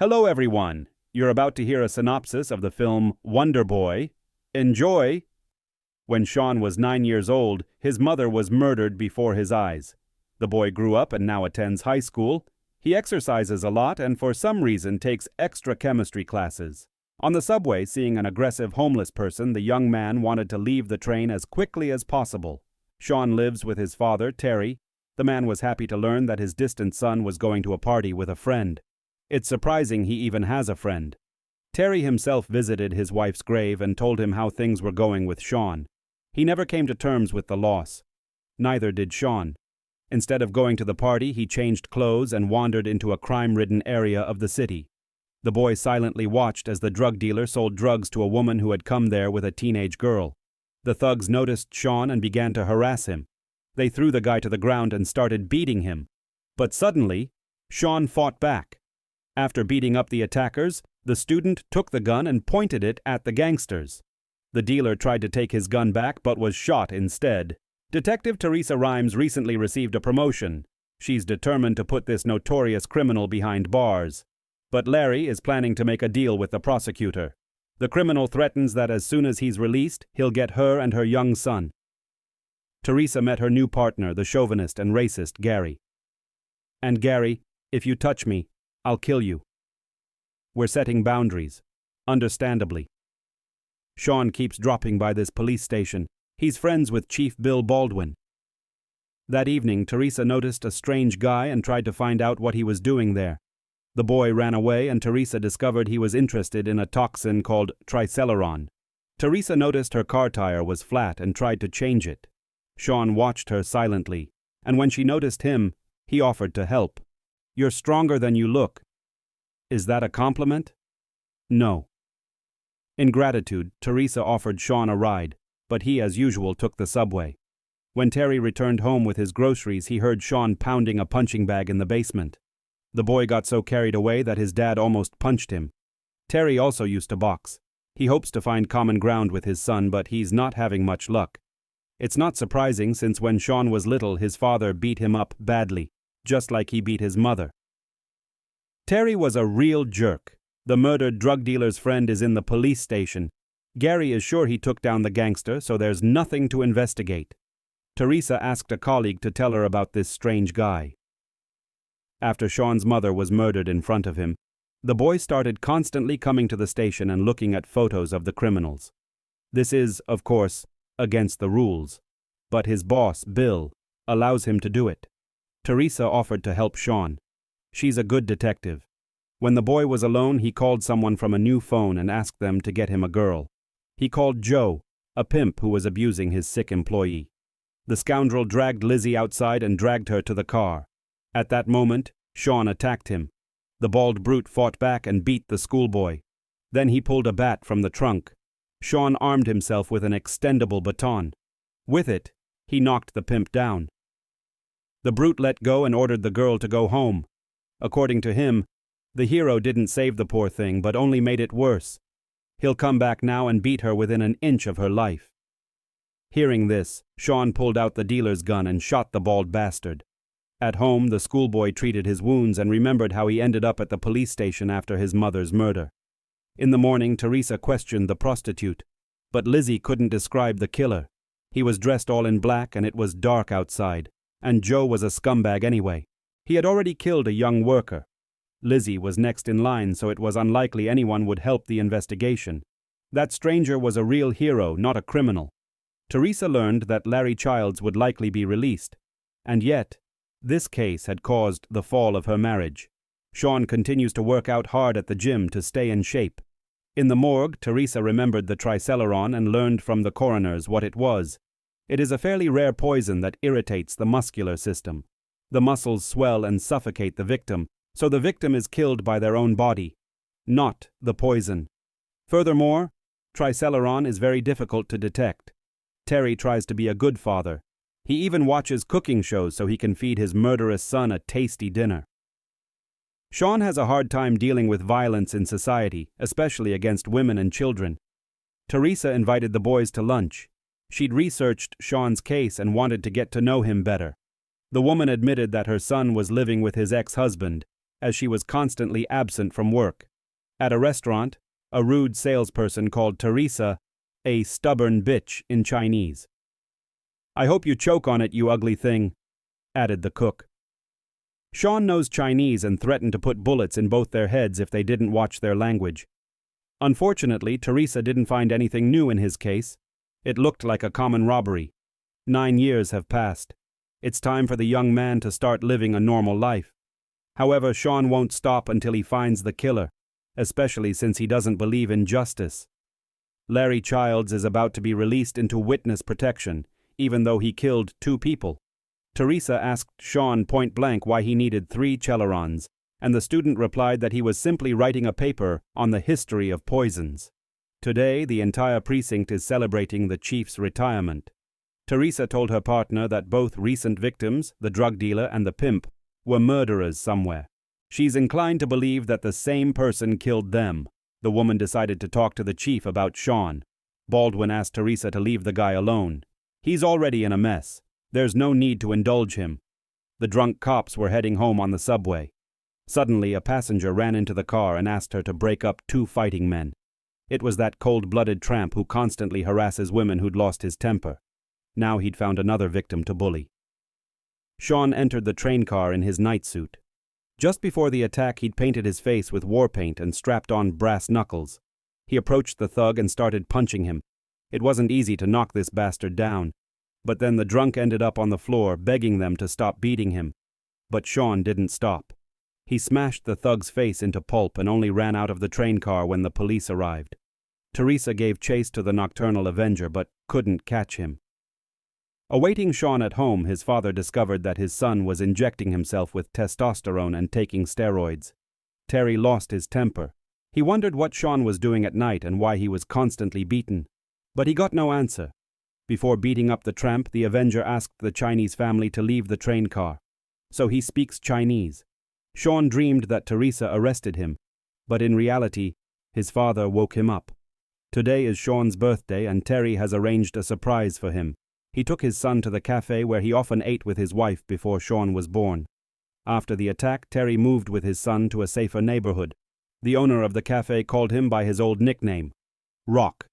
Hello everyone! You're about to hear a synopsis of the film Wonder Boy. Enjoy! When Sean was 9 years old, his mother was murdered before his eyes. The boy grew up and now attends high school. He exercises a lot and for some reason takes extra chemistry classes. On the subway, seeing an aggressive homeless person, the young man wanted to leave the train as quickly as possible. Sean lives with his father, Terry. The man was happy to learn that his distant son was going to a party with a friend. It's surprising he even has a friend. Terry himself visited his wife's grave and told him how things were going with Sean. He never came to terms with the loss. Neither did Sean. Instead of going to the party, he changed clothes and wandered into a crime-ridden area of the city. The boy silently watched as the drug dealer sold drugs to a woman who had come there with a teenage girl. The thugs noticed Sean and began to harass him. They threw the guy to the ground and started beating him. But suddenly, Sean fought back. After beating up the attackers, the student took the gun and pointed it at the gangsters. The dealer tried to take his gun back but was shot instead. Detective Teresa Rhymes recently received a promotion. She's determined to put this notorious criminal behind bars. But Larry is planning to make a deal with the prosecutor. The criminal threatens that as soon as he's released, he'll get her and her young son. Teresa met her new partner, the chauvinist and racist Gary. "And Gary, if you touch me, I'll kill you." We're setting boundaries. Understandably. Sean keeps dropping by this police station. He's friends with Chief Bill Baldwin. That evening, Teresa noticed a strange guy and tried to find out what he was doing there. The boy ran away and Teresa discovered he was interested in a toxin called triceleron. Teresa noticed her car tire was flat and tried to change it. Sean watched her silently, and when she noticed him, he offered to help. "You're stronger than you look." Is that a compliment? No. In gratitude, Teresa offered Sean a ride, but he as usual took the subway. When Terry returned home with his groceries, he heard Sean pounding a punching bag in the basement. The boy got so carried away that his dad almost punched him. Terry also used to box. He hopes to find common ground with his son, but he's not having much luck. It's not surprising since when Sean was little, his father beat him up badly, just like he beat his mother. Terry was a real jerk. The murdered drug dealer's friend is in the police station. Gary is sure he took down the gangster, so there's nothing to investigate. Teresa asked a colleague to tell her about this strange guy. After Sean's mother was murdered in front of him, the boy started constantly coming to the station and looking at photos of the criminals. This is, of course, against the rules, but his boss, Bill, allows him to do it. Teresa offered to help Sean. She's a good detective. When the boy was alone, he called someone from a new phone and asked them to get him a girl. He called Joe, a pimp who was abusing his sick employee. The scoundrel dragged Lizzie outside and dragged her to the car. At that moment, Sean attacked him. The bald brute fought back and beat the schoolboy. Then he pulled a bat from the trunk. Sean armed himself with an extendable baton. With it, he knocked the pimp down. The brute let go and ordered the girl to go home. According to him, the hero didn't save the poor thing, but only made it worse. He'll come back now and beat her within an inch of her life. Hearing this, Sean pulled out the dealer's gun and shot the bald bastard. At home, the schoolboy treated his wounds and remembered how he ended up at the police station after his mother's murder. In the morning, Teresa questioned the prostitute, but Lizzie couldn't describe the killer. He was dressed all in black and it was dark outside, and Joe was a scumbag anyway. He had already killed a young worker. Lizzie was next in line, so it was unlikely anyone would help the investigation. That stranger was a real hero, not a criminal. Teresa learned that Larry Childs would likely be released. And yet, this case had caused the fall of her marriage. Sean continues to work out hard at the gym to stay in shape. In the morgue, Teresa remembered the triceleron and learned from the coroners what it was. It is a fairly rare poison that irritates the muscular system. The muscles swell and suffocate the victim, so the victim is killed by their own body, not the poison. Furthermore, triceleron is very difficult to detect. Terry tries to be a good father. He even watches cooking shows so he can feed his murderous son a tasty dinner. Sean has a hard time dealing with violence in society, especially against women and children. Teresa invited the boys to lunch. She'd researched Sean's case and wanted to get to know him better. The woman admitted that her son was living with his ex-husband, as she was constantly absent from work. At a restaurant, a rude salesperson called Teresa a stubborn bitch in Chinese. "I hope you choke on it, you ugly thing," added the cook. Sean knows Chinese and threatened to put bullets in both their heads if they didn't watch their language. Unfortunately, Teresa didn't find anything new in his case. It looked like a common robbery. 9 years have passed. It's time for the young man to start living a normal life. However, Sean won't stop until he finds the killer, especially since he doesn't believe in justice. Larry Childs is about to be released into witness protection, even though he killed 2 people. Teresa asked Sean point-blank why he needed 3 Celerons, and the student replied that he was simply writing a paper on the history of poisons. Today, the entire precinct is celebrating the chief's retirement. Teresa told her partner that both recent victims, the drug dealer and the pimp, were murderers somewhere. She's inclined to believe that the same person killed them. The woman decided to talk to the chief about Sean. Baldwin asked Teresa to leave the guy alone. He's already in a mess. There's no need to indulge him. The drunk cops were heading home on the subway. Suddenly, a passenger ran into the car and asked her to break up 2 fighting men. It was that cold-blooded tramp who constantly harasses women who'd lost his temper. Now he'd found another victim to bully. Sean entered the train car in his night suit. Just before the attack, he'd painted his face with war paint and strapped on brass knuckles. He approached the thug and started punching him. It wasn't easy to knock this bastard down. But then the drunk ended up on the floor, begging them to stop beating him. But Sean didn't stop. He smashed the thug's face into pulp and only ran out of the train car when the police arrived. Teresa gave chase to the nocturnal avenger but couldn't catch him. Awaiting Sean at home, his father discovered that his son was injecting himself with testosterone and taking steroids. Terry lost his temper. He wondered what Sean was doing at night and why he was constantly beaten. But he got no answer. Before beating up the tramp, the avenger asked the Chinese family to leave the train car. So he speaks Chinese. Sean dreamed that Teresa arrested him, but in reality, his father woke him up. Today is Sean's birthday and Terry has arranged a surprise for him. He took his son to the cafe where he often ate with his wife before Sean was born. After the attack, Terry moved with his son to a safer neighborhood. The owner of the cafe called him by his old nickname, Rock.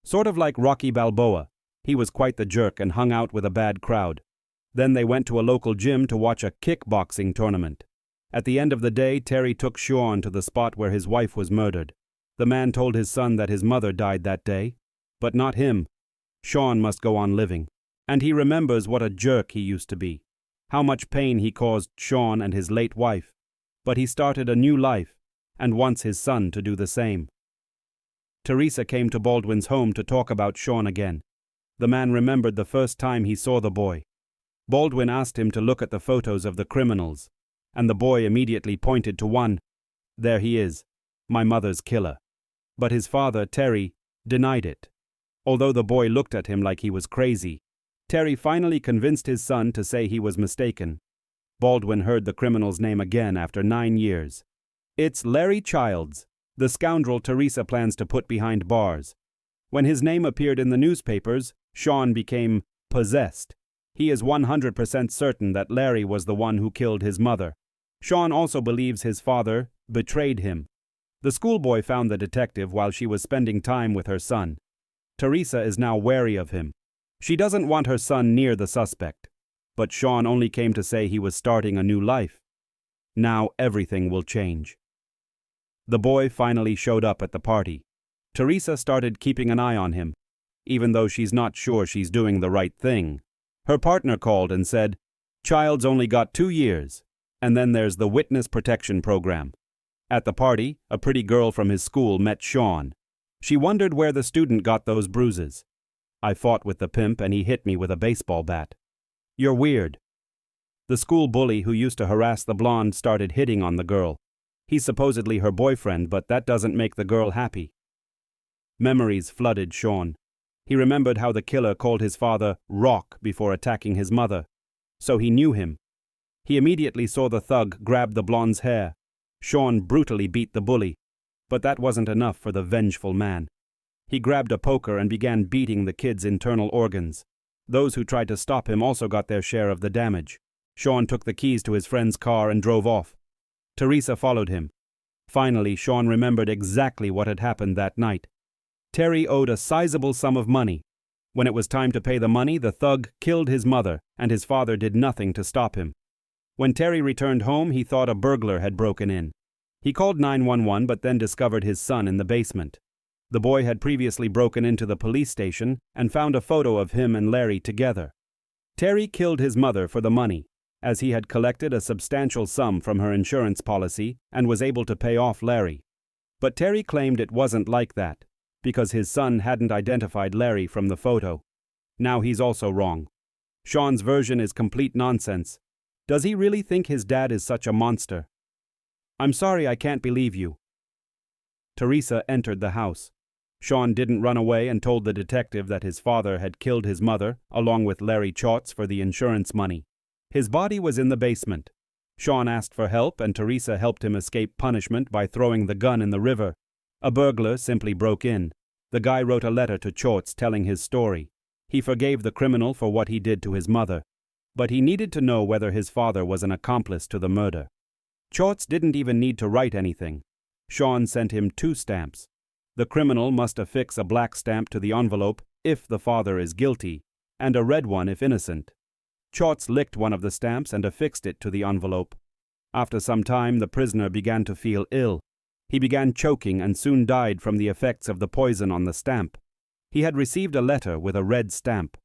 Sort of like Rocky Balboa. He was quite the jerk and hung out with a bad crowd. Then they went to a local gym to watch a kickboxing tournament. At the end of the day, Terry took Sean to the spot where his wife was murdered. The man told his son that his mother died that day, but not him. Sean must go on living. And he remembers what a jerk he used to be, how much pain he caused Sean and his late wife. But he started a new life and wants his son to do the same. Teresa came to Baldwin's home to talk about Sean again. The man remembered the first time he saw the boy. Baldwin asked him to look at the photos of the criminals, and the boy immediately pointed to one. "There he is, my mother's killer." But his father, Terry, denied it. Although the boy looked at him like he was crazy, Terry finally convinced his son to say he was mistaken. Baldwin heard the criminal's name again after 9 years. It's Larry Childs, the scoundrel Teresa plans to put behind bars. When his name appeared in the newspapers, Sean became possessed. He is 100% certain that Larry was the one who killed his mother. Sean also believes his father betrayed him. The schoolboy found the detective while she was spending time with her son. Teresa is now wary of him. She doesn't want her son near the suspect. But Sean only came to say he was starting a new life. Now everything will change. The boy finally showed up at the party. Teresa started keeping an eye on him, even though she's not sure she's doing the right thing. Her partner called and said, "Child's only got 2 years, and then there's the witness protection program." At the party, a pretty girl from his school met Sean. She wondered where the student got those bruises. "I fought with the pimp and he hit me with a baseball bat." "You're weird." The school bully who used to harass the blonde started hitting on the girl. He's supposedly her boyfriend, but that doesn't make the girl happy. Memories flooded Sean. He remembered how the killer called his father Rock before attacking his mother. So he knew him. He immediately saw the thug grab the blonde's hair. Sean brutally beat the bully, but that wasn't enough for the vengeful man. He grabbed a poker and began beating the kid's internal organs. Those who tried to stop him also got their share of the damage. Sean took the keys to his friend's car and drove off. Teresa followed him. Finally, Sean remembered exactly what had happened that night. Terry owed a sizable sum of money. When it was time to pay the money, the thug killed his mother, and his father did nothing to stop him. When Terry returned home, he thought a burglar had broken in. He called 911 but then discovered his son in the basement. The boy had previously broken into the police station and found a photo of him and Larry together. Terry killed his mother for the money, as he had collected a substantial sum from her insurance policy and was able to pay off Larry. But Terry claimed it wasn't like that, because his son hadn't identified Larry from the photo. Now he's also wrong. Sean's version is complete nonsense. Does he really think his dad is such a monster? I'm sorry, I can't believe you. Teresa entered the house. Sean didn't run away and told the detective that his father had killed his mother, along with Larry Chotz, for the insurance money. His body was in the basement. Sean asked for help, and Teresa helped him escape punishment by throwing the gun in the river. A burglar simply broke in. The guy wrote a letter to Chotz telling his story. He forgave the criminal for what he did to his mother, but he needed to know whether his father was an accomplice to the murder. Chotz didn't even need to write anything. Sean sent him 2 stamps. The criminal must affix a black stamp to the envelope if the father is guilty, and a red one if innocent. Chotz licked one of the stamps and affixed it to the envelope. After some time, the prisoner began to feel ill. He began choking and soon died from the effects of the poison on the stamp. He had received a letter with a red stamp.